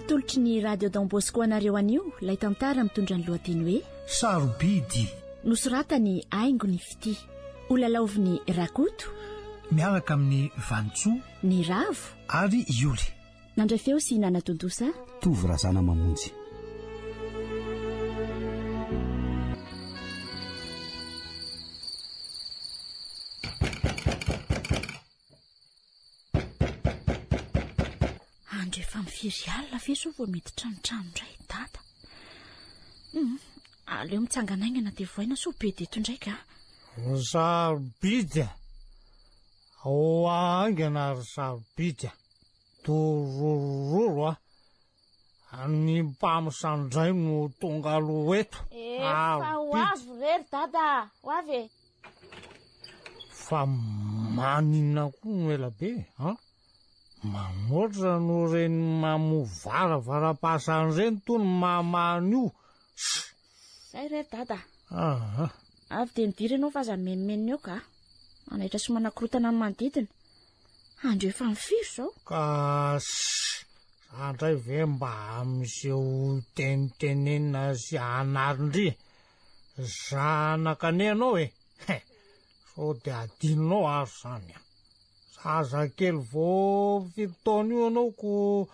Mahatolotry ny radio Don Bosco anareo anio ilay tantara mitondra ny lohateny hoe Sarobidy. Nosoratany Aingo ny Fity, Olalaoviny Rakoto, miaraka amin'ny Vantsoa, ny Ravo ary Ioly. Nandray feo sy Nana Tontosa, Tovy Razana Mamonjy. andro efa mifiry alina feso vao mety tranotrano indray dada. Aleo mitsanganaingana dia voaina so be deto indraika. Sarobidy ao aingana ry sarobidy torororo ny mpamosandray no tonga aloha eto. Efa ho avy rery dada, ho avy. Fa maninona koa no ela be manoatra no reny mamovaravara-pasany reny tony mamanio. Zay rery dada. Avy dia midiry ianao fa aza menimenina eo ka. Anaitra somana korotana amin'ny manodidina. Andro efa mifiry zao. Ka andray ve mba amin'izao tenitenena sy anarindry zanaka anao sao dia adinonao ary zany zazakely vao fitotaona io anao ko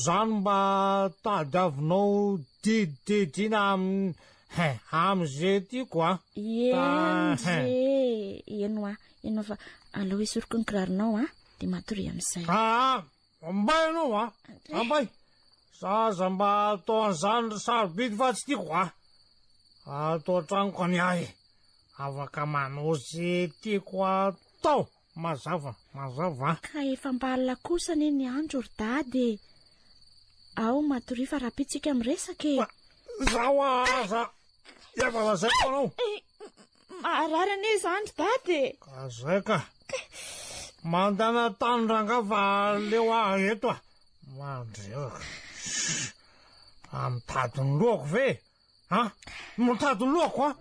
zany mba tady avinao dididina am'izay tiako Eno fa aleo isoroko ny kiraronao dia matory amin'izay. Ambay anao ambay zaza mba atao an'izany ry sarobidy fa tsy tiako atao an-tranoko any ahy afaka manao zay tiako atao. Mazava ka efa mba alina kosa ny andro ry dady. Ao matory fa rapitsika miresaka zao aza efa lazaiko anao. Marary ane izany dady. Ka zay ka mandana tanyranga fa leo eto mandreka mitadiny lohako ve mitadiny lohako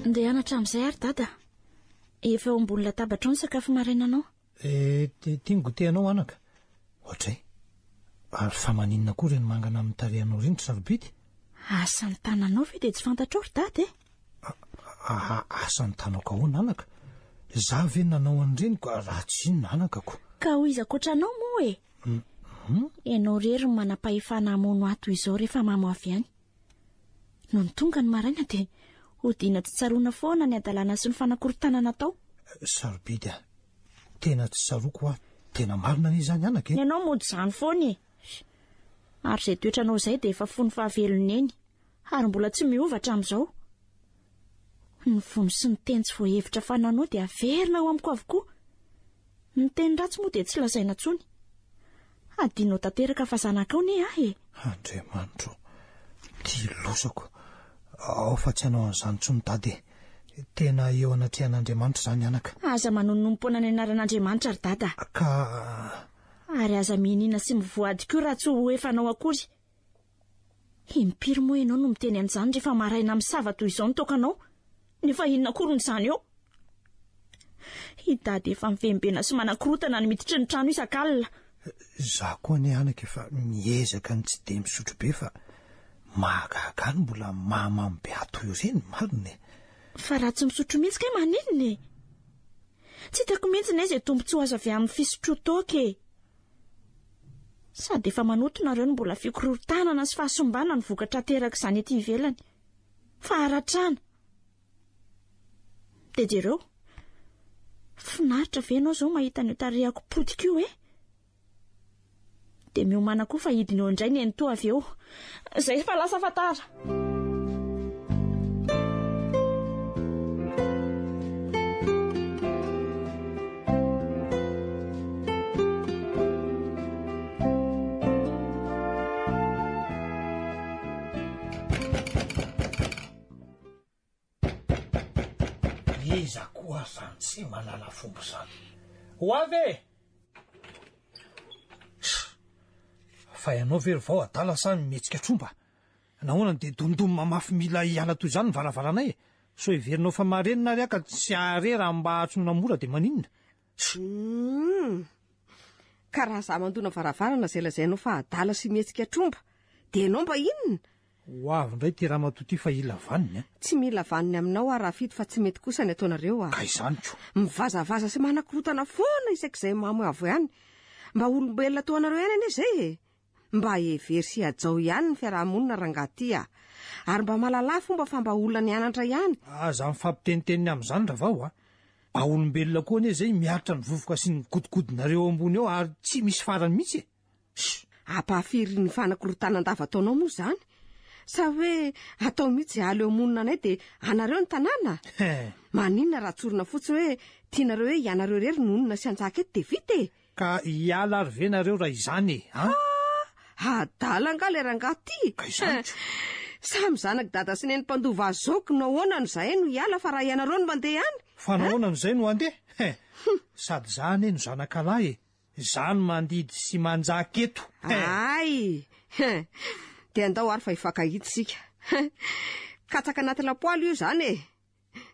Andeha anatra amin'izay ary dada. Efa eo ambony latabatra ny sakafo marainanao. Tiany goteanao anaka. Ohatray. Ary fa maninona koa reny mangana amin'ny tarehanao reny sarobidy? Asa ny tananao ve dia tsy fantatrao ry dady Asa ny tanako ahoana anaka? Za ve nanao an'ireny ko raha tsy inona anakako. Ka ho iza koatranao moa Ianao rery manam-pahefana hamono ato izao rehefa mamoavy any. No ny tonga ny maraina dia hodina tsy tsaroana foana ny adalana sy ny fanakorotana natao. Sarobidy tena tsy tsaroko tena marina n'izany anaka Ianao mody izany foana ary izay toetranao izay dia efa fony fahavelony eny ary mbola tsy miovatra amin'izao. Ny vono sy ny teny tsy voahevitra fananao dia averina ao amiko avokoa. Ny teny ratsy moa dia tsy lazaina intsony. Adinao tanteraka fa zanakao Andriamanitro tia losako. Ao fa tsy hanao an'izany intsony dady. Tena eo anatrehan'Andriamanitra izany anaka. Aza manonompoana ny anaran'Andriamanitra ry dada. Ary aza mihinina sy mivoady koa raha tsy ho efanao akory. Impiry moa ianao no miteny an'izany rehefa maraina misava toy izao ny tokanao. Nefa inona akory n'izany eo? I dady efa mivembena sy manakorotana ny miditry ny trano isan-kalina. Za koa ny anaka efa miezaka ny tsy de misotro be fa mahagaga ny mbola mahamamy be ato ireny marina. Fa raha tsy misotro mihitsy kay maninona tsy hitako mihitsy ny izay tombontsoa azo avy amin'ny fisotro toka sady efa manotonareo ny mbola fikorotanana sy fahasombana ny vokatra teraka izany ety ivelany. Fa haratrana dia jereo finaritra ve ianao izao mahita ny tarehako potika io dia miomana koa fa hidinao indray ny entoa avy eo. Izay fa lasa fatara. Iza koa zany tsy malala fomba zany. Ho avy fa ianao very vao adala sa mihetsika tromba nahoana dia domdomy mamafy mila hiala toy izany ny varavaranay so iverinao fa marenina ary aka sy are raha mba ahatsonona mora dia maninona ka raha za mandona varavarana zay lazainao fa adala sy mihetsika tromba dia ianao mba inona ho avy indray ty raha matoty fa ila vaniny tsy mila vaniny aminao raha fito fa tsy mety kosa ny ataonareo ka izany ko mivazavaza sy manakorotana foana isaik'izay mamo avo ihany mba olombelona toanareo ihany anie zay mba every sy ajao ihany ny fiarahamonina rangaty ary mba mahalala fomba fa mba olona ny anatra ihany aza mifampiteniteniny amin'izany raha vao mba olombelona koa anie zay miaritra ny vovoka sy ny godigodinareo ambony eo ary tsy misy farany mihitsy ampahafiry ny fanakorotana andavataonao moa zany sa hoe atao mihitsy aly eo monina anay dia anareo ny tanàna maninona raha tsorina fotsiny hoe tianareo hoe ianareo rery nonona sy anjaka eto dia vita ka hiala ary venareo raha izany adala nga le rangaty ka izany samy zanak dada sy neny mpandova azoko no ahoana n'izay no hiala fa raha ianareo no mandeha ihany fa nahoana n'izay no andeha sady zany no zanakalahy zany mandidy sy manjaka eto ay dia andao ary fa hifakahity sika katsaka anaty lapoaly io zany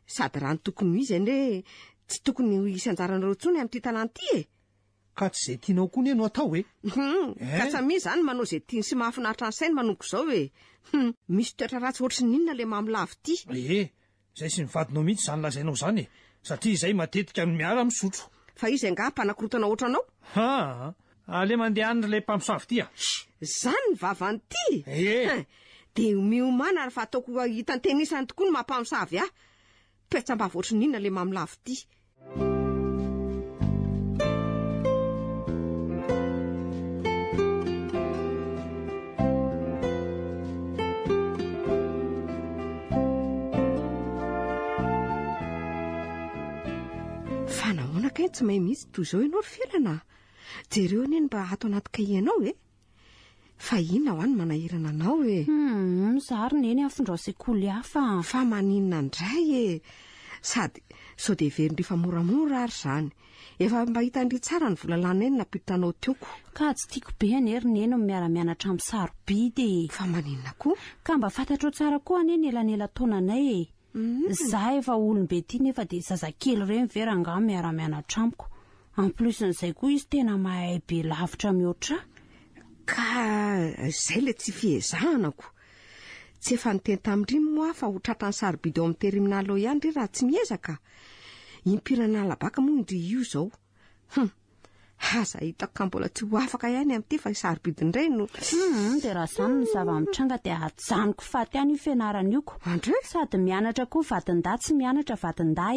sady raha ny tokony izy ane tsy tokony isy anjaranareo tsony amin'ity tanàn'ity ka tsy izay tianao koa nie no atao ka tsami zany manao izay tiany sy mahafinaritra ny sainy manompo izao misy toetra ratsy ohatry ninona le mamilavo ity zay sy nivadinao mihitsy zany lazainao zany satria izay matetika no miara misotro fa izy nga mpanakorotana ohatranao ale mandeha any ilay mpamosavy ty zany ny vavanyity dia miomana ary fa ataoko hitantenisany tokoa ny mahampamosavy petsam-ba voatry ninona le mamilavo ity fa tsy mahay mihitsy toy izao ianao ry felana jereo anie mba ato anaty kahie ianao fa inona ho any manahirana anao zary neny afindrao sekoly hafa fa maninona indray sady sao dia verindrifa moramora ary zany efa mba hitandry tsara ny volalana eny napitanao teoko ka tsy tiako be anery neny miara-mianatra amin'ny sarobidy fa maninona koa ka mba fantatro tsara koa aneny elanela taonanay za efa olombe ty nefa dia zazakely reny vera nga miara-mianatra amiko en plus n'izay koa izy tena mahay be lavitra mihoatra ka izay le tsy fihezahanako tsy efa niteny tamin'iriny moa fa ho tratrany sarobidy ao amin'ny teriminalo ihany ry raha tsy miezaka impirana alabaka moa indry io izao aza hitako ka mbola tsy ho afaka ihany amin'ity fa sarobidi indray no dia raha izany ny zava-mitranga dia ajanoko faty ihany io fianarana ioko sady mianatra koa vadin-da tsy mianatra vadin-da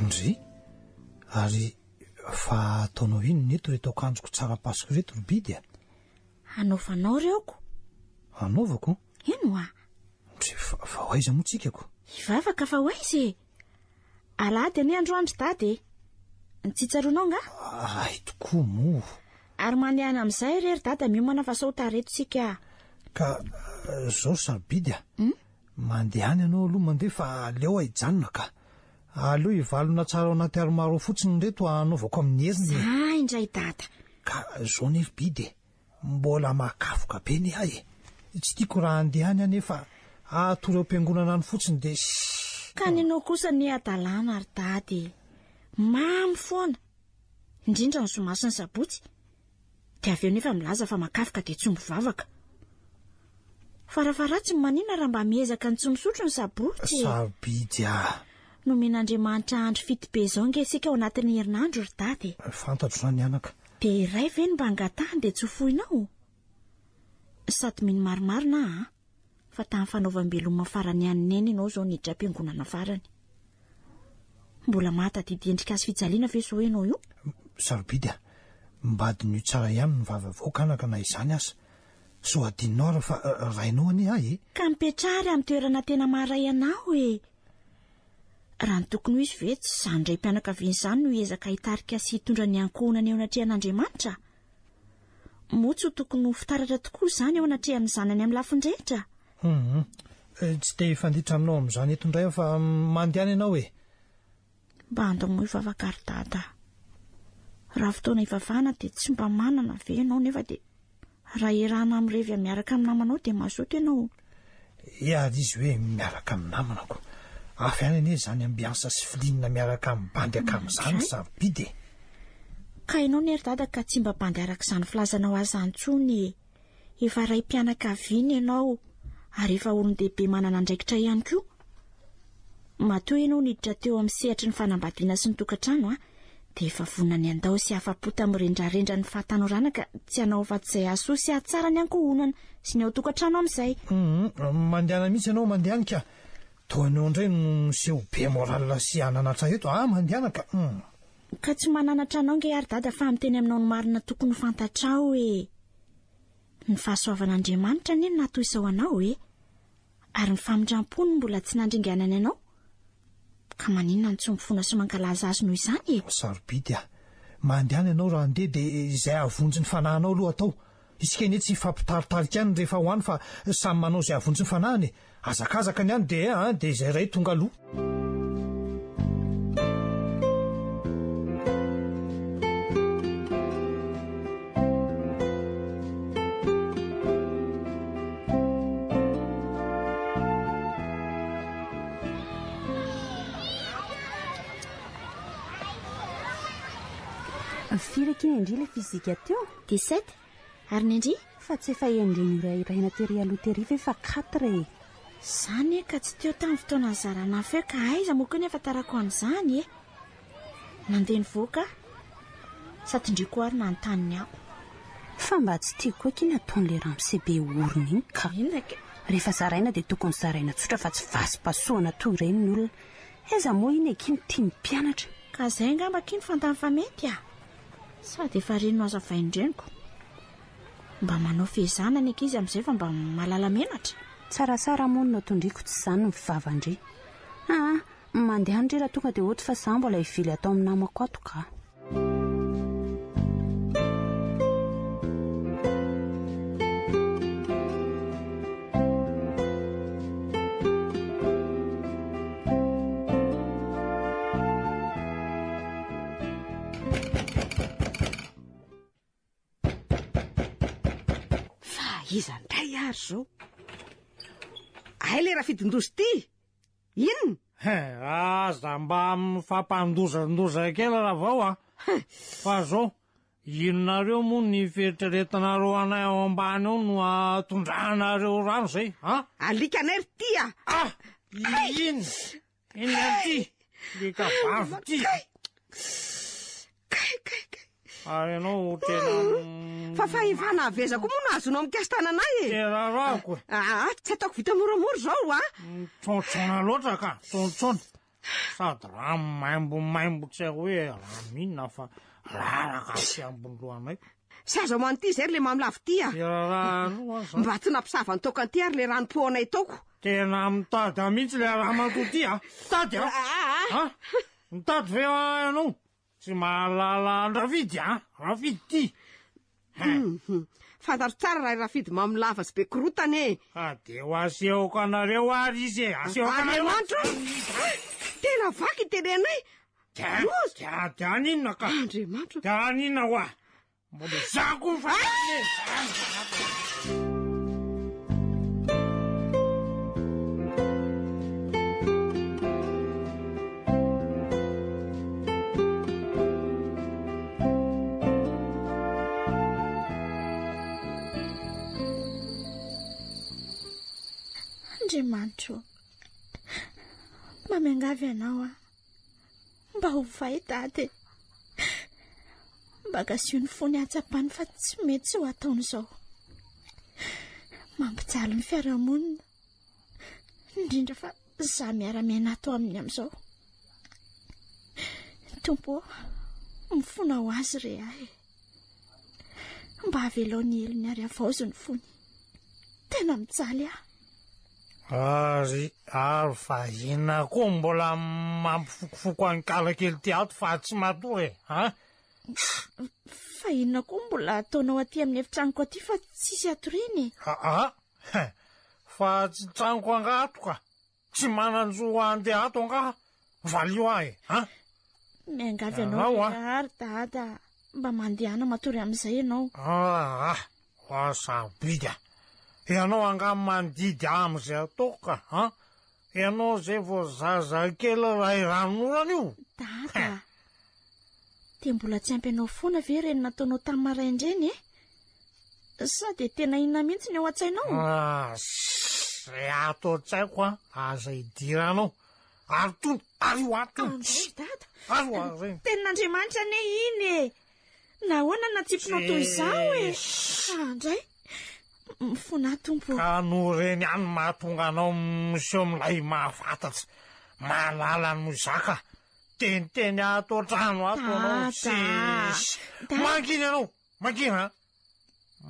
ndry ary fa ataonao ino neto reto akanjoko tsara pasiko reto robidy anaovanao reoko anaovako ino ndry fa hoaiza moa tsikako hivavaka fa hoaizy alady ane androandro dady nitsitsaronao nga ay tokoa mo ary manehana amin'izay rery dada miomana fa sao tareto sika ka zao sarobidy mandehany ianao aloha mandeha fa aleo hijanona ka aleo hivalona tsara ao anaty aromaro fotsiny reto anaovako amin'ny heriny za indray dada ka zao nery bidy mbola makafoka be ny ahy tsy tiako raha andehany anefa atory eo am-piangonana any fotsiny dia ka ninao kosa ny adalàna ary dady mamy foana indrindra ny somasiny sabotsy dia avy eo nefa milaza fa makafoka dia tsy mivavaka farafara tsy manina raha mba miezaka ny tsy misotro ny sabotsy sarobidy nomen'Andriamanitra andro fito be izao nge sika ao anatin'ny herinandro ry dady fantatro zany anaka dia iray ve ny mba angatahany dia tsy hofoinao sady mino maromaro na fa tamin'ny fanaovam-beloma farany ihany neny ianao zao niditra am-piangonana farany mbola mahatadidy endrika azy fijaliana ve zao ianao io sarobidy mbadin'io tsara ihany ny vavavoaka anaka na izany asa so adinao ara fa rainao anie ahy ka mipetrary amin'ny toerana tena maharay anao raha ny tokony ho izy ve tsy izany indray mpianakaviana izany no hiezaka hitarika sy hitondra ny ankohonany eo anatrehan'Andriamanitra motsy ho tokony ho fitaratra tokoa izany ao anatrehan'ny zanany amin'ny lafindrehetra. Tsy te hifanditra aminao amin'izany eto indray fa mandehana ianao e. Mba andamoa ivavaka ry dada. Raha fotoana ivavahana dia tsy mba manana ve ianao nefa dia raha irana amin'irevy miaraka amin'ny namanao dia mazoto ianao. Ary izy hoe miaraka amin'ny namanako. Afy ihany anie izany ambiansa sy filinina miaraka amin'ny bandy akamin'izany sarobidy e. Ka ianao nery dada ka tsy mba bandy araka izany filazanao azy antsony. Efa ray mpianakaviana ianao ary efa olon-dehibe manana andraikitra ihany koa. Matoa ianao niditra teo amin'ny sehatry ny fanambadiana sy ny tokantrano dia efa vonona ny andao sy afa-pota mirendrarendra ny fahatanoranana ka tsy hanao afa-tsy izay asoa sy ahatsara ny ankohonana sy ny ao tokantrano amin'izay. Mandehana mihitsy ianao mandehanika. Toanao indray no miseho be moralina sy ananatra eto. Mandehana ka. Ka tsy mananatra anao nge ary dada fa miteny aminao ny marina tokony fantatrao e. Ny fahasoavan'Andriamanitra ny natao izao anao e. Ary ny famindram-pony mbola tsy nandringanany anao. Ka maninona ny tsy mifona sy mankalaza azy noho izany e. Sarobidy mandehana ianao raha andeha dia izay avonjy ny fanahinao aloha atao. Isika anie tsy fampitaritarika ihany rehefa hoany fa samy manao izay avonjy ny fanahiny. Azakazaka ny ihany dia izay ray tonga aloha. Firak iny Endry ilay fizika teo 17 ary ny Endry fa tsy efa Endry iraina tery aloha tery fa efa 4 Izany ka tsy teo tamin'ny fotoana zarana feo ka aiza moa koa nefa tarako an'izany e. Nandeha nivoaka satindriko ary nanontany aho. Fa mba tsy tiako koa kiny ataon'ilay ramosebe orona iny ka. Rehefa zaraina dia tokony zaraina tsotra fa tsy vasy-pasoana toy ireny ny olona. Aiza moa iny kiny tia mpianatra. Ka izay angamba kiny fantany fa mety sady efa reno azavaindreniko. Mba manao fehezana ny ankizy amin'izay fa mba malala menatra. Tsaratsara monina tondriko tsy izany ny vavandry. Mandeha andry raha tonga dia ohatra fa izaho mbola hivily atao amin'ny namako ato ka. Izandray ary zao. Lera fidindozy ty. Inona? Aza mba mifampandozandoza kely raha vao fa zao inonareo moa ny fieritreretanareo anay ao ambany ao no atondrahanareo rano zay Alikanay ry ty inona ty lika vavy ty ary ianao tena fa ivana avezako moa no azonao mikasitananay e. Terarako tsy ataoko vita moramora zao Tsontsona loatra ka tsontsona sady raha maimbo tsy hay hoe raha minina fa raraka sy ambony lohanay. Sy azo manty zay le mamilavo ty mba tsy nampisava ny tokany ty ary le ranom-poanay taoko. Tena mitady mihitsy le raha manto ty mitady mitady ve ianao tsy mahalala andravidy rafidy ty fantaro tsara raha rafidy mamilava sy be korotany dia ho asehoako anareo ary izy Andriamanitra tena vaky tenenay tiany inona ka Andriamanitra tiany inona hoa mbola zako fa Andriamanitra mamiangavy anao mba ho vai dady mba gasio ny fony atsapany fa tsy mety sy ho ataon'izao mampijaly ny fiarahamonina indrindra fa za miara-miaina atao aminy amin'izao tompo mifona ho azy re ahy mba havelao ny elony ary avaozo ny fony tena mijaly ary fahina koa mbola mampifokofoko any kala kely ty ato fa tsy matory fa inona koa mbola ataonao aty amin'ny efitranoko aty fa tsisy atoreny fa tsy tranoko angato ka tsy mananjo andeha ato angaha valio ahy miangavy anao ary dada mba mandehana matory amin'izay ianao sabidy ianao angamy mandidy am'izay ataoko ka ianao zay vo zaza kely ray ranorana io dada de mbola tsy ampy anao foana ve reny nataonao tamin'ny maraindreny sa de tena inona mihitsy ny ao an-tsainao zay ato an-tsaiko aza idiranao ary tony ary ho atony dada ary tenin'Andriamanitra ane iny nahoana natsipinao toy izao andray mifona tompo ka no reny any mahatonga anao miseho milay mahafatatsy mahalala no zaka teniteny ato an-trano ato anao manginy anao mangina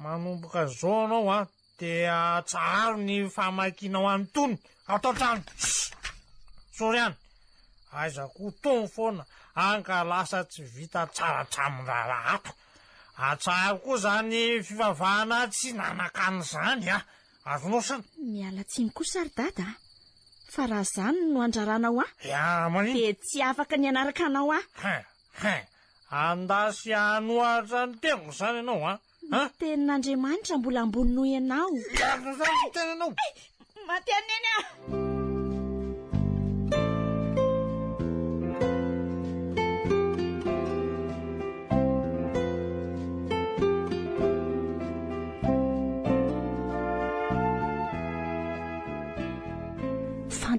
manomboka zao anao de tsaharo ny famakinao anytony ato an-trano soryany aizako tony foana anka lasa tsy vita tsara tramondrara ato atsaharo koa zany fivavahana tsy nanakany zany azonosana miala tsiny kosa ary dada fa raha zany no andraranao de tsy afaka ny anaraka anao andasy anohatra ny tengo zany ianao tenin'Andriamanitra mbola ambony noho ianao tenanao maty aneny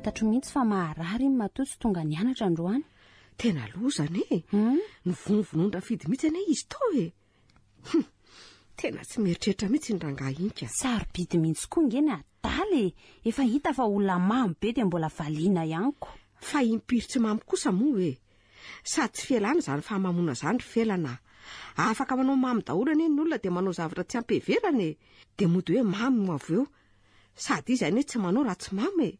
fantatro mihitsy fa maharary iny matotsy tonga ny anatra androany tena lozany ny vonononondra fidy mihitsy ane izy to tena tsy mieritreritra mihitsy ny rangahy inika sarobidy mihitsy koa ngeny adaly efa hita fa olona mamy be de mbola valiana ihanyko fa impiry tsy mamy kosa moa sady tsy fialana zany fahamamona zany ry felana afaka manao mamy daholo ane ny olona de manao zavatra tsy ampeverany de mody hoe mamy mo avy eo sady izy ane tsy manao raha tsy mamy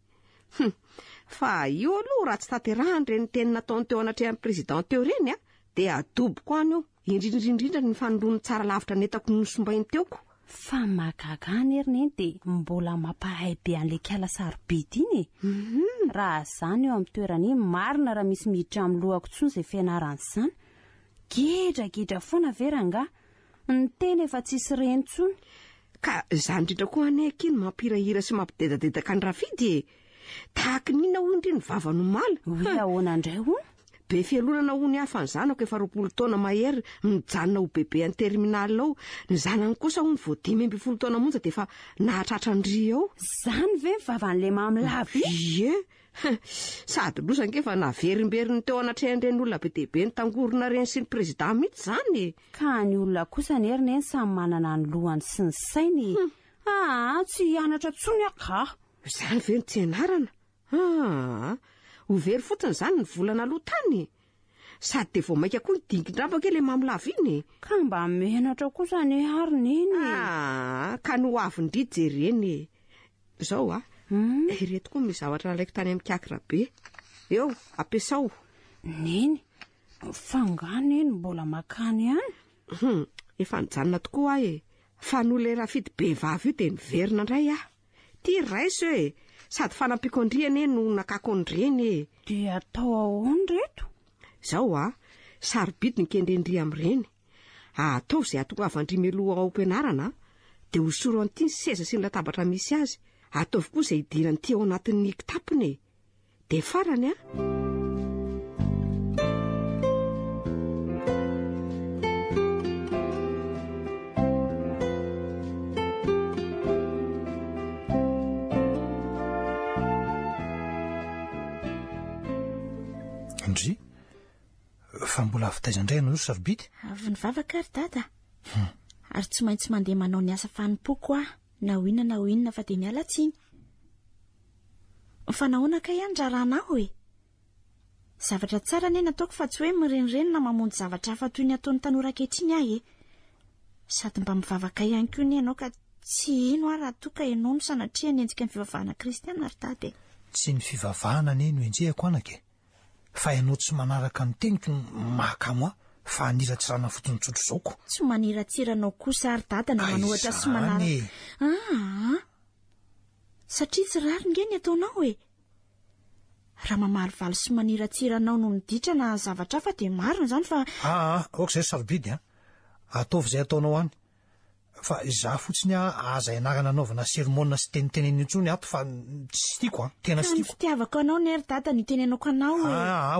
fa io aloha raha tsy taterahany reny teny nataony teo anatrehan'ny président teo reny de adoboko any io indrindrindrindra ny fanolony tsara lavitra netako nosombainy teoko fa mahagagany eriny eny de mbola mampahay be an'le kiala sarobidy iny raha zany eo amin'ny toerany marina raha misy miditra amin'ny lohako tsony zay fianarany zany gedragedra foana veranga ny teny efa tsisy reny tsony ka zany indrindra koa ane kiny mampirahira sy mampidedadedaka ny rafidy tahaka nina hoy indry ny vavano mala hoe ahoana indray hono be fialonana ho ny hafa ny zanako efa 20 taona mahery mijanona ho bebe any terminal ao ny zanany kosa ho ny vo 10 taona monja de efa nahatratra ndry ao zany ve mivavan'le mamilava ie sady losa ngefa naverimberiny teo anatrehan'ireny olona be dehibe ny tangorona reny sy ny président mihitsy zany ka ny olona kosa neriny eny samy manana ny lohany sy ny sainy tsy hianatra tsony aka zany ve ny tsy ianarana ho very fotsiny zany ny volana aloha tany sady de vao maika koa ny dingindrambaka le mamilava iny ka mba menatra kosa ny ariny iny ka no avindry jereny zao ireto koa misy zavatra nalaiko tany amin'ny kiakira be eo ampiasao neny fangany eny mbola makany any efa nijanona tokoa fa no le rafidy be vavy io de niverina indray tia raiso sady fanampikondriany no nakakondreny de atao ahoany reto zao sarobidy ny kendrendry amin'ireny atao zay atongavandry meloha ao am-pianarana de hosoro an'ity ny seza sy ny latabatra misy azy ataovy koa zay idirany ty ao anatin'ny kitapony de farany ndry fa mbola avitaizandray anao sarobidy avy ny vavaka ary dada ary tsy maintsy mandeha manao ny asa fanimpoko na inona fa de miala tsiny fa nahoana ka ihany raranao zavatra tsara ane nataoko fa tsy hoe mirenireny na mamonjy zavatra hafa toy ny ataon'ny tanora kehitriny ahy sady mba mivavaka ihany koa ny ianao ka tsy ino raha toka ianao no sanatria ny enjika ny fivavahana kristiana ary dady tsy ny fivavahana ane no enjehako anake fa ianao tsy manaraka ny teniko makamo fa niratsirana fotonitsotro zaoko. Tsy maniratsiranao kosa ary dada na manohatra sy manara. Satria tsy rary ngeny ataonao e. Raha mamalivaly sy maniratsiranao no miditra na zavatra hafa dia marina izany fa aok'izay sarobidy ataovy izay ataonao any. Fa izaho fotsiny aza ianarana anaovana sermonina sy teniteneny intsony ato fa tsy tiako tena tsy tiako. Fitiavako anao nery dada ny tenenako anao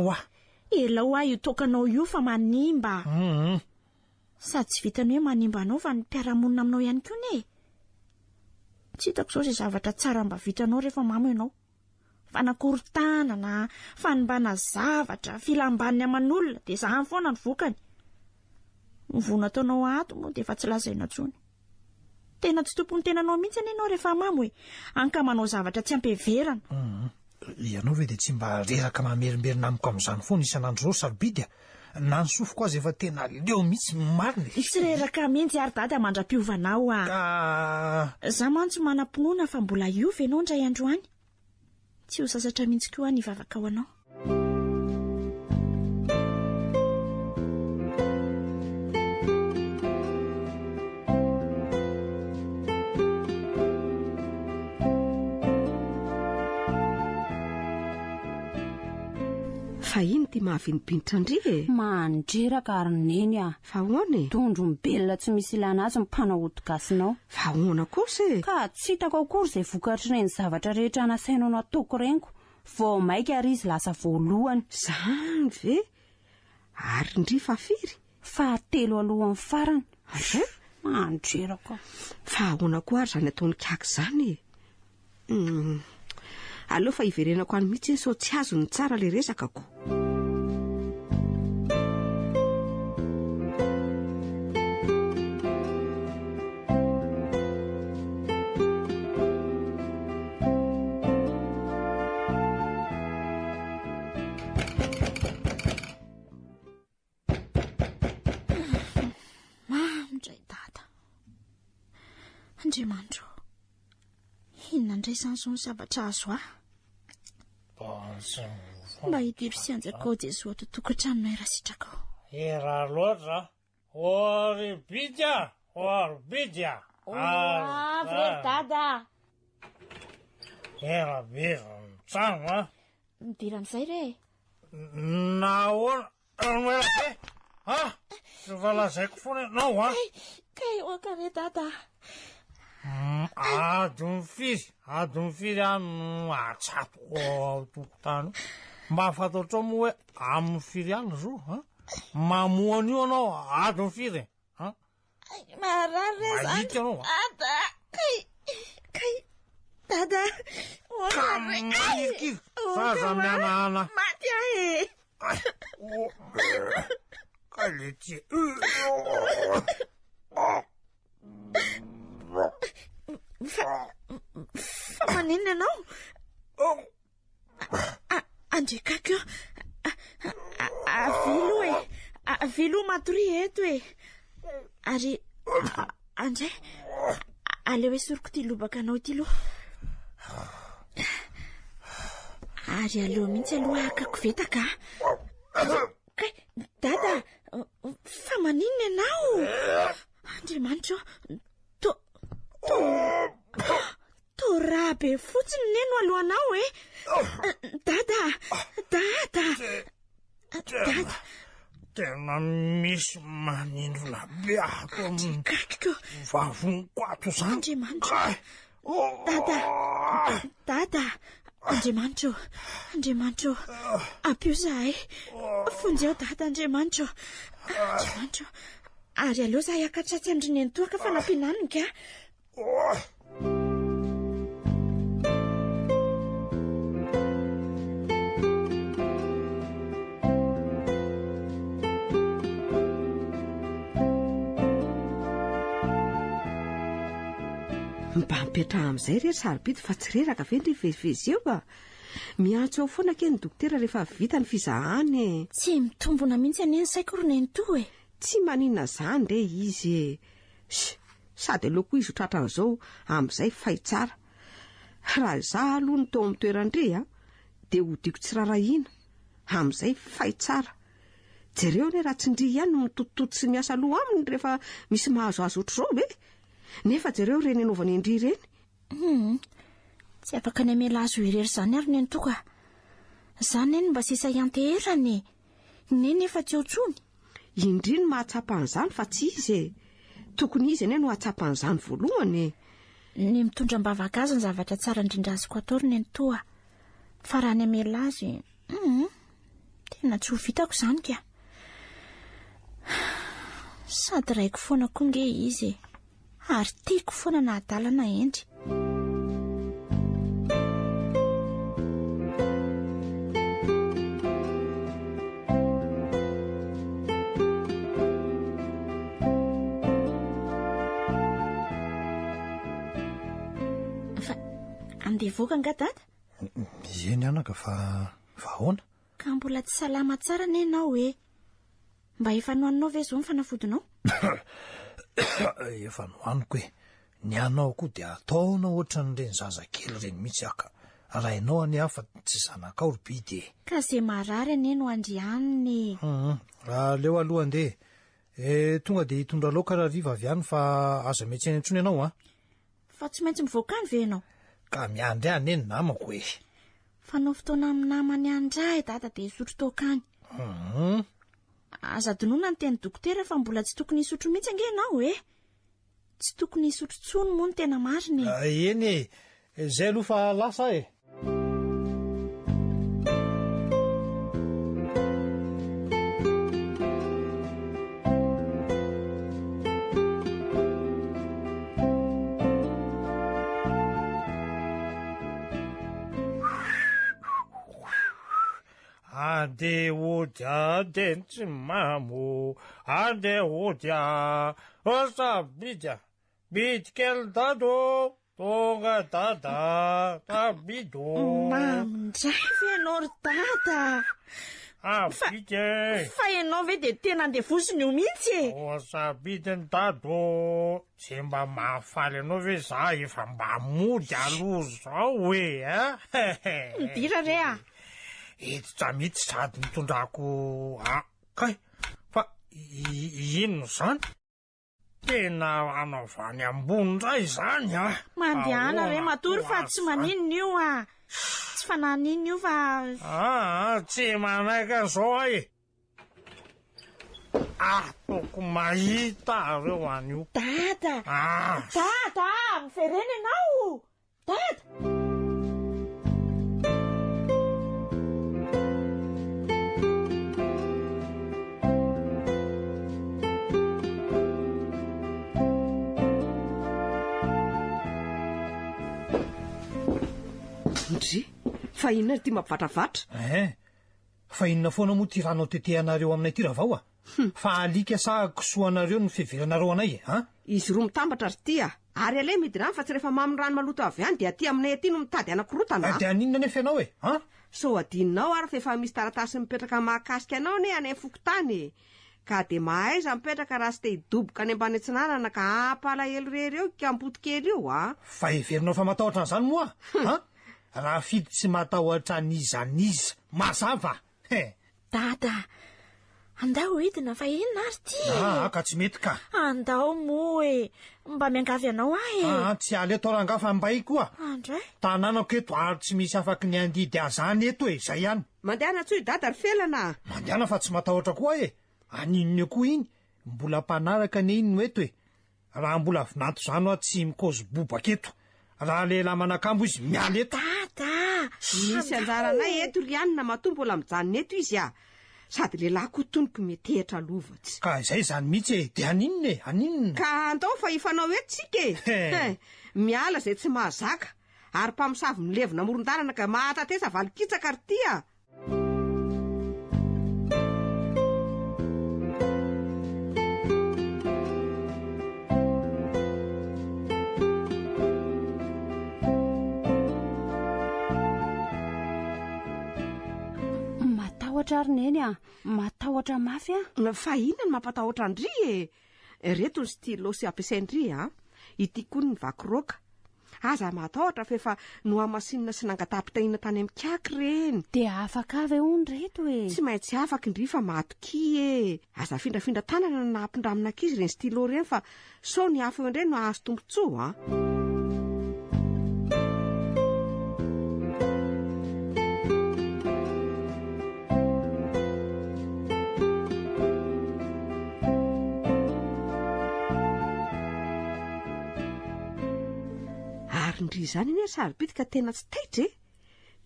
oa. Elao io tokanao io fa manimba. Sady tsy vitany hoe manimba anao fa ny mpiaramonina aminao ihany koa ne. Tsy hitako izao izay zavatra tsara mba vitanao rehefa mamo ianao. Fanakorontanana, fanimbana zavatra, filamban'ny aman'olona dia zahany foana ny vokany. Ny vona ataonao ato moa dia efa tsy lazaina intsony. Tena tsy tompony tenanao mihitsy ianao rehefa mamo e. Anka manao zavatra tsy ampeverana. Ianao ve dia tsy mba reraka mamerimberina amiko amin'izany foana isan'andro izao sarobidy na ny sofiko azy efa tena leo mihitsy marina. Tsy reraka mihitsy ary dada mandram-piovanao Zaho mantsy manam-pinoana fa mbola iova ianao indray androany. Tsy ho sasatra mihitsy koa ny vavaka ao anao. Fa iny ty mahavinibinitra ndri e. Mandreraka ary neny fa hoana e. Tondro mibelona tsy misy ilana azy mpanahody gasinao. Fa hoana kosa e. Ka tsy hitako akory izay vokatry reny zavatra rehetra nasainao natoko reniko. Vao maika ary izy lasa voalohany. Zany ve? Ary ndry fa firy? Fa 3 alohan'ny farany. Mandreraka. Fa hoana koa ary zany ataony kaka zany e. Aleo fa iverenako any mihitsy so tsy azo ny tsara le resakako. Mamindray dada. Andriamanitro. Inona indray izany izao ny zavatra azo mba hidiro sy anjakao Jesoa ato tokantranonay raha sitraka. Era loatra. Oribidya. Vrai dada. Era biza mitsano midiran'izay re. Nahoana tsy valazaiko foana ianao Kay oakare dada. Ady mifiry any atsatoko ao tokotany. Mba fataotrao moa hoe amin'ny firy any zo mamoana io anao ady mifiry marary mahita anao dada. Kay dada. Kamahirikiri zaza mianahana maty ahe. Kalety fa manina ianao. Andrekako avilo matory eto e. Ary andray aleo esoriko ty lobaka anao ty lo. Ary aleo mihitsy aloha akako vetaka. Dada, fa maninona ianao? Andriamanitro, torabe fotsiny neno alohanao e. Dada. Tena misy manindrona be ato amin'ny vavoniko ato zany. Andriamanitro. Dada. Andriamanitro. Ampio zahay. Fonjeo dada Andriamanitro. Ary aleo zahay akatratsy andrineny toaka fa nampinanika. Mba mipetraha amin'izay rehetra sarobidy fa tsy reraka ve ndry vezivezy eo miantso ao foana ke ny dokotera rehefa vita ny fizahany. Tsy mitombona mihitsy any saiko roneny to e. Tsy maninona zany re izy sady aleoko izy ho tratran'izao amin'izay fay tsara. Raha izaho aloha ny tao amin'ny toerandre dia hodiko tsy rarahina amin'izay fay tsara. jereo ne raha tsindry ihany no mitotototo sy miasa loha aminy rehefa misy mahazoazo otr'izao ve nefa jereo reny anaovany indry ireny tsy afaka ny amela azo irery izany ary ny toka izany eny mba sisa ianteherany neny efa tsy otsony indry ny mahatsapan'izany fa tsy izy tokony izy eny no hatsapan'izany voalohany ny mitondra mbavaka azy ny zavatra tsara indrindra azoko atao ny toa fa raha ny amela azy tena tsy ho vitako izany ka sady raiko foana koa nge izy ary tiako foana na adalana endry fa andeha voaka nga dada eny anaka fa ahoana ka mbola tsy salama tsara ne ianao mba efa nohaninao ve zao ny fanafodinao efa nohaniko ny anao koa dia ataona ohatra n'ireny zazakely reny mihitsy aka raha ianao any afa tsy zanaka ao robidy ka zay marary ane no andrianiny raha leo aloha andeha tonga dia hitondra laoka raha riva avy any fa aza metsy eny antsony ianao fa tsy maintsy mivoaka any ve ianao ka miandry any eny namako fa nao fotoana amin'ny namany andray dada dia hisotro tokany aza donona ny teny dokotera fa mbola tsy tokony hisotro mihitsy ange ianao tsy tokony hisotro tsony moa ny tena mariny eny zay aloha fa lasa Andeha tsy mamo andeha sabidya bidykely dado tonga dada tabido mamindray ve ianao ry dada abidy fa ianao ve dia tena andeha vosiny io mihitsy sabidiny dado tsy mba mahafaly ianao ve za efa mba mody aloha zao midira re hiditra mihitsy sady mitondrako kay fa ino zany tena anaovany ambony ndray zany mandehana re matory fa tsy maninona io tsy fananinona io fa tsy manaiky an'izao toko mahita reo an'io dada miferena ianao dada fa inona ty mampivantravatra fa inona foana moa ty ranao tetehanareo aminay ty ravao fa alika sa kisoanareo ny fiheveranareo anay izy roa mitambatra ry ty ary alay midy rany fa tsy rehefa mamy rano maloto avy any dia aty aminay aty no mitady anakorotana dia aninona nefa ianao so adininao ary fa efa misy taratasy mipetraka mahakasika anao ne any fokotany ka dia mahaiza mipetraka raha sy te hidoboka any ambany antsinanana ka ampalahelo rery eo kampotokely io fa heverinao fa matahotra an'izany moa raha fidy tsy matahotra an'izaniza mazava dada andao hidina fa inona ary ty ka tsy mety ka andao moa mba miangavy anao tsy aly eto rangafa mbay koa andray tanànako eto ary tsy misy afaky ny andidy azany eto zay ihany mandehana tsoy dada ry felana mandehana fa tsy matahotra koa aninony koa iny mbola mpanaraka ny iny no eto raha mbola vinato zany tsy mikozy bobaka eto raha lehilahy manakambo izy miala eto dada misy anjaranay eto ry anina matoa mbola mijanona eto izy sady lehilahy koa tonoko metehitra lovatsy ka izay zany mihitsy dia aninona ka andao fa ifanao eto tsika miala zay tsy mahazaka ary mpamosavy milevina moron-dalana ka mahatatesa valikitsaka ry ty rineny matahotra mafy fa inona ny mampatahotra andry reto ny stylo sy ampiasaindry ity koa ny vakiroka aza matahotra fa efa noamasinina sy nangatapitahiana tany amin'ny kaky reny dia afaka avy ony reto e tsy maintsy afaka indri fa matoki e aza findrafindra tanana na nampindraminankizy reny stylo reny fa so ny afo eo indray no ahazo tombontsoa a ndry zany iny sarobidy ka tena tsy taitra e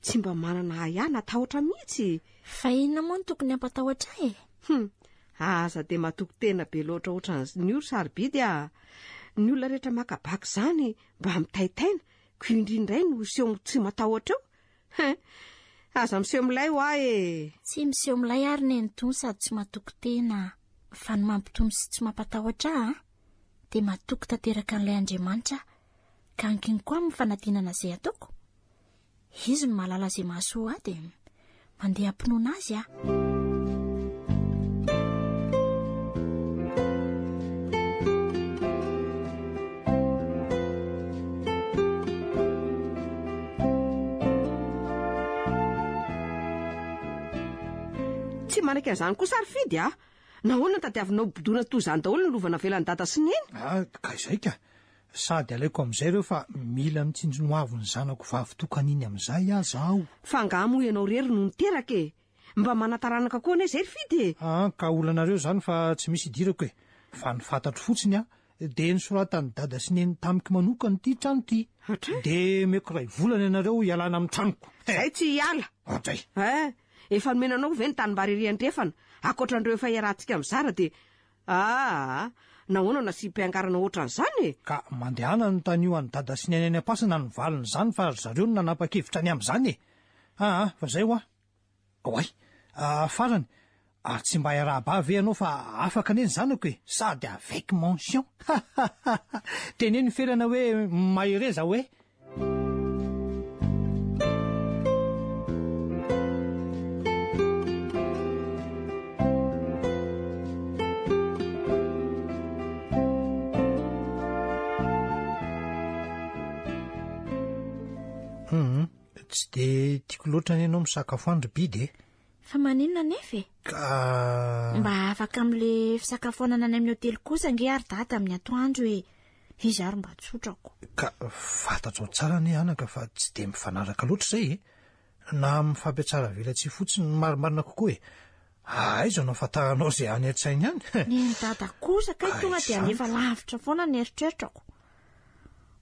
tsy mba manana ihany atahotra mihitsy fa inona moa no tokony ampatahotra e aza de matoko tena be loatra ohatran'ny olo sarobidy a ny olona rehetra makabaky zany mba mitaitaina ko indrindray no seho tsy matahotra eo aza miseho milay ho ah e tsy miseho milay ary ny entony sady tsy matoko tena fa ny mampitony sy tsy mampatahotra a de matoko tanteraka n'ilay Andriamanitra ka ankiny koa amin'ny fanadinana izay ataoko izy no mahalala izay mahasoa ahy dia mandeha ampinoana azy a tsy manaiky an'izany koa sarofidy a nahoana tadiavinao bodona toy izany daholo ny lovana velany dada sy neny ka izay ka sady alaiko amin'izay reo fa mila mitsinjony ho avy ny zanako vavitokaniny amin'izay azaho fa ngamo ianao rery no niteraka e mba manataranaka koa anay zay ry fidy e ka olanareo zany fa tsy misy idirako e fa ny fantatro fotsiny a de nisoratany dada sy neny tamiko manokany ity trano ity de meko ray volana ianareo ialana amin'ny tranoko zay tsy hiala zay efa nomenanao ve ny tanimbariryandrefana akoatran'ireo efa iarahantsika amin'ny zara de nahoana nasy-piangarana ohatran'izany e ka mandehana ny tany io any dada sy ny any am-pasana ny valiny zany fa zareo no nanapa-kevitra any amin'izany e fa zay ho oay farany tsy mba iarahaba ve ianao fa afaka neny zanako e sady avec mention teneny ferana hoe mahereza hoe tsy de tiako loatra ny ianao misakafo andro bidy e fa maninona nefa e ka mba afaka amin'le fisakafoanana any amin'ny hotely kosa nge ary data amin'ny atoandro e izy ary mba tsotrako ka fantatrao tsara ny anaka fa tsy de mifanaraka loatra zay e na mifampiatsara velatsy fotsiny marimarina kokoa e aizo anao fataranao zay any an-tsainy ihany ny dada kosa kay tonga de alefa lavitra foana ny eritreritrako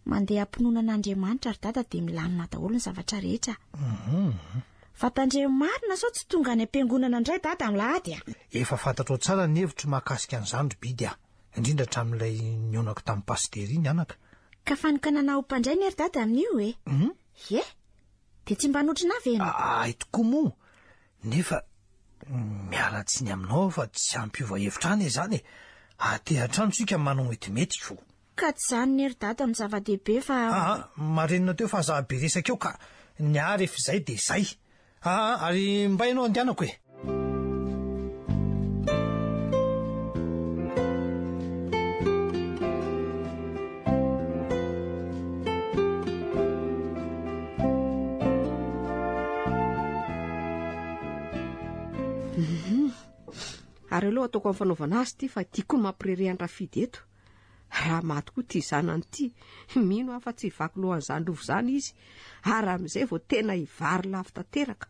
mandeha ampinoana an'Andriamanitra ary dada de milamina daholo ny zavatra rehetra fatandreo marina sao tsy tonga any am-piangonana indray dada milahady a efa fantatrao tsara ny hevitro mahakasika an'izany ry bidy a indrindra hatramin'ilay nionako tamin'ny pastery iny anaka ka fanokanana ho mpandray ny ery dada amin'io e e de tsy mba notrina avy ena tokoa moa nefa mialatsiny aminao fa tsy ampiova hevitra any e zany e atehatrano tsika manao metimety fo ka tsy zany ny ery dada ny zava-dehibe fa marenina teo fa zahabe resaka eo ka ny ary efa izay de zay ary mba ianao andehanako e ary aloha ataoko amin'ny fanaovana azy ity fa tiako ny mampirerian-drafidy eto raha maty koa ty zanany ity mino afa tsy hivaky lohan'izany rovo zany izy ary amin'izay vao tena hivary lafy tanteraka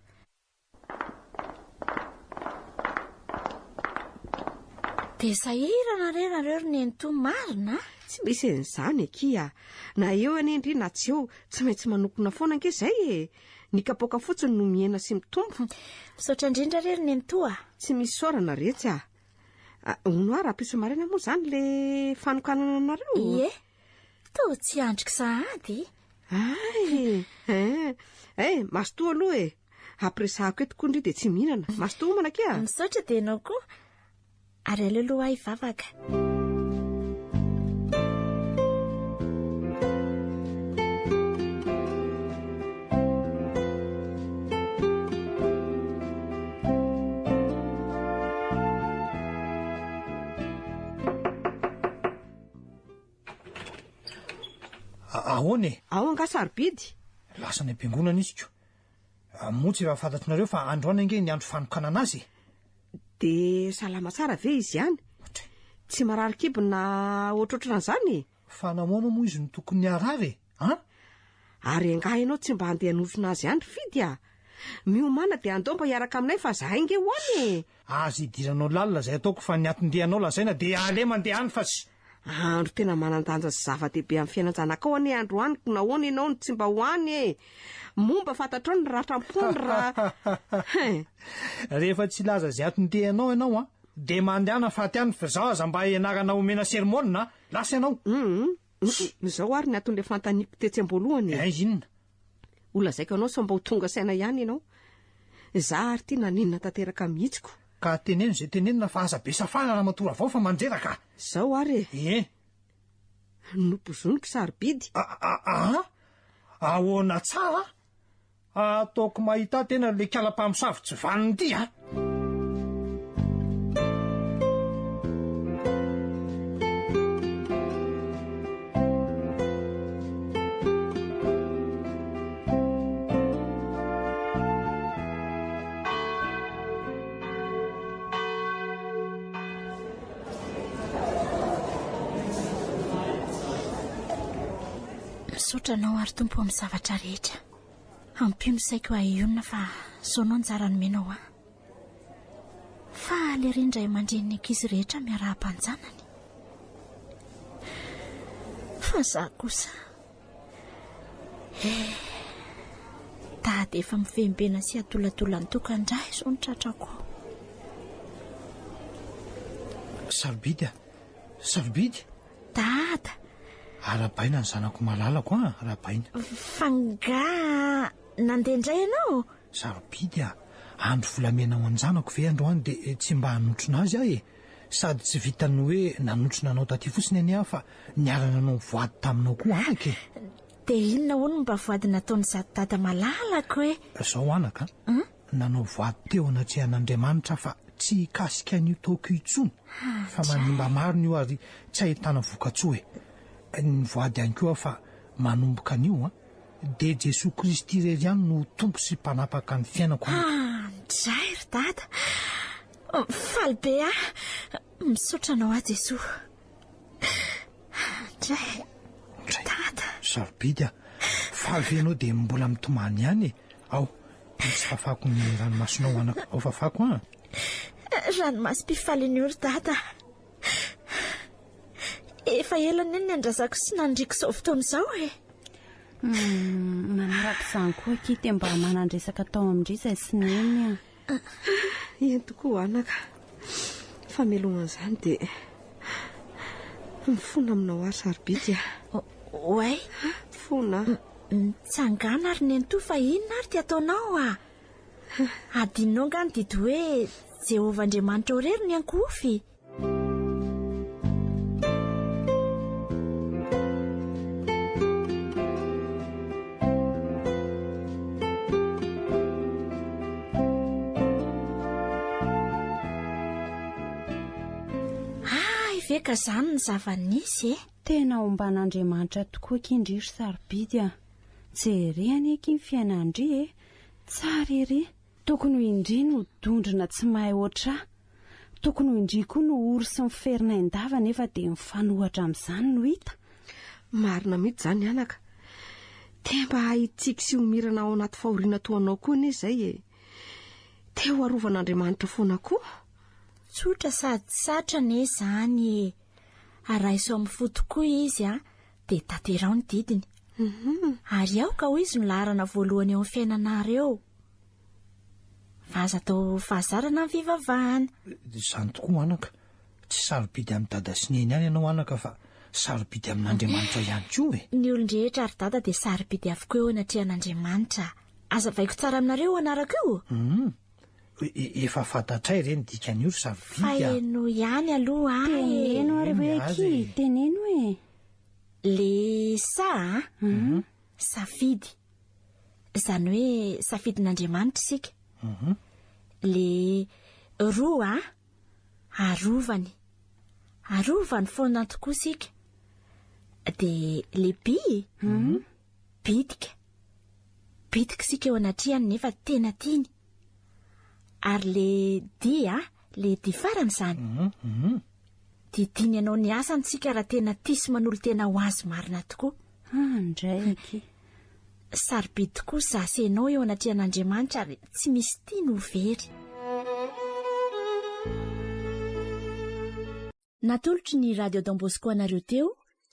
de sahirana rerareo ry nento marina tsy misy an'izany ekia na eo any indri na tsy eo tsy maintsy manokona foana anke zay e ny kapoaka fotsiny no miena sy mitombo misaotra indrindra rery nentoa tsy misy saorana retsy hono ary ampiso marina moa zany le fanokanana anareo ie to tsy andrika sahady masotoa aloha e ampiresahako e tokoa indri de tsy mihinana masotoa homana ke misaotra de anao koa ary aleoloha hivavaka ahoana e ao anga sarobidy lasa ny ampiangonana izy ko motsy efa fantatrareo fa androana inge ny andro fanokana anazy de salama tsara ve izy ihany tsy marary kibona ohatrohatran'izany fa namoana moa izy ny tokony arary ary angah ianao tsy mba handeha hanosona azy ihany fidy a miomana de andao mba hiaraka aminay fa zahay inge hoany azy idiranao lalina zay ataoko fa ny atondehanao lazaina de ale mandeha any fa sy andro tena manandanja sy zava-dehibe amin'ny fiainanjanakao ane andro haniko nahoana ianao ny tsy mba hoany momba fantatrao ny ratram-pony raha rehefa tsy laza zay atondehanao ianao de mandehana faty any fa zao aza mba ianarana omena sermonina lasa ianao zao ary ny aton'le fantaniko tetsy am-boalohany izy inona olona zaiko anao so mba ho tonga saina ihany ianao za ary ty naninona tanteraka mihitsiko ka teneno zay tenenina fa aza be safana raha matora avao fa manjeraka zao ary nopozoniko sarobidy ahoana tsara ataoko mahita tena le kala-mpamosavy vaniny ty misaotranao ary tompo amin'ny zavatra rehetra ampino saiko ahionina fa zaonao njara nomenao fa le rindray mandreniny ankizy rehetra miaraha-panjanany fa za kosa dady efa mifembena sy atolatolan'ny tokandray so ny tratrako sarobidy dada arabaina ny zanako malalako arabaina fa nga nandeha indray ianao sarobidy andro volamenao an-janako ve androany de tsy mba hanotrona azy ahy sady tsy vitany hoe nanotrona anao taty fotsiny any fa niarana anao voady taminao koa anaka de inona hono mba voady nataony zato dada malalako zao anaka nanao voady teo anatrehan'Andriamanitra fa tsy hikasika an'io taoko itsony fa manimba mariny io ary tsy ahitana vokatsoa ny voady ihany koa fa manomboka an'io de Jesosy Kristy irery ihany no tompo sy mpanapaka ny fiainako ndray ry dada faly be misaotranao Jesosy ndray dada sarobidy faly venao de mbola mitomany ihany ao tsy fafako ny ranomasonao anako ao fafako ranomasym-pifalin'io ry dada efa elany eny ny andrazako sy nandriko zao fotoana izao manaraka izany koa kity mba manandresaka tao amindry izay sy neny eny tokoa anaka fa melohan'izany de mifona aminao ary sarobidy oay fona mitsangana ary neny to fa inona ary ty ataonao adinao nga ny didy hoe Jehovah Andriamanitra orery ny ankofy veka zany ny zava-nisy tena omban'Andriamanitra tokoa kindriry sarobidy jery aneky ny fiainandry tsara ery tokony ho indri no dondrina tsy mahay oatra tokony ho indri koa no ory sy miferina indava nefa de mifanohatra amin'izany no hita marina mihitsy zany anaka te mba hahitsika sy homirana ao anaty fahoriana toanao koa ne zay te ho arovan'Andriamanitra foana koa tsotra sady satra ne zany araiso amin'ny fo tokoa izy de taterao ny didiny ary ao ka ho izy no laharana voalohany eo amin'ny fiainanareo vaza tao fahazarana ny fivavahana izany tokoa anaka tsy sarobidy amin'ny dada sy neny ihany ianao anaka fa sarobidy amin'Andriamanitra ihany koa ny olon-drehetra ary dada de sarobidy avokoa eo anatrehan'Andriamanitra aza vaiko tsara aminareo anaraka io efa fantatray reny dikan'io ry sarobidy fa eno ihany aloha teneno ary hoe teneno le safidy zany hoe safidin'Andriamanitra isika le roa arovany foana tokoa isika dia lehibe bitika sika eo anatriany nefa tena tiany ary le dia le dia farany izany dia tiany ianao ny asantsika raha tena tisy manolo tena ho azy marina tokoa ndraiky sarobidy tokoa zasenao eo anatrian'Andriamanitra ary tsy misy tiany ho very. Natolotry ny radio Don Bosco anareo teo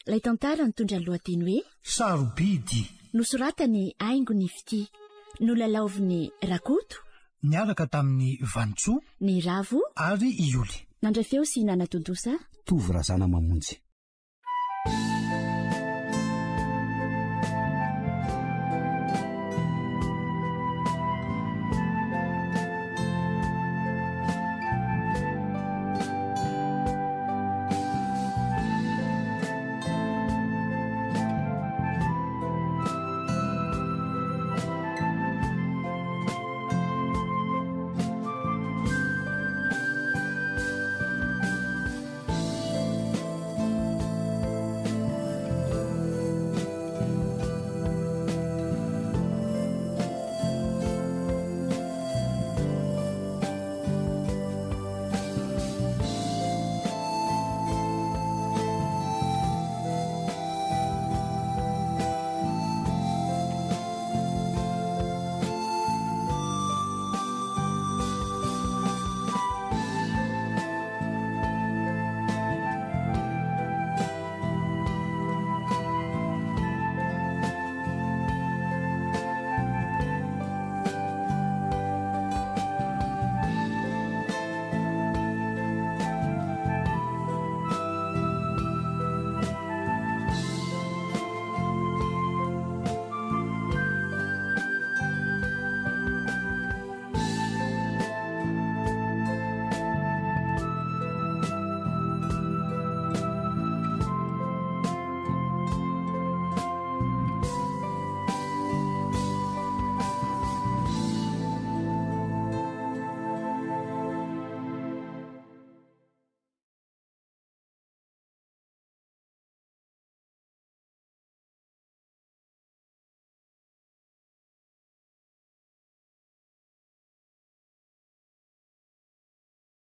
ilay tantara nitondra ny lohateny hoe sarobidy nosoratany Aingo Nifty nolalaoviny Rakoto niaraka tamin'ny Vantsoa ny Ravo ary Ioly nandray feo sy nanatontosa Tovy Razana Mamonjy.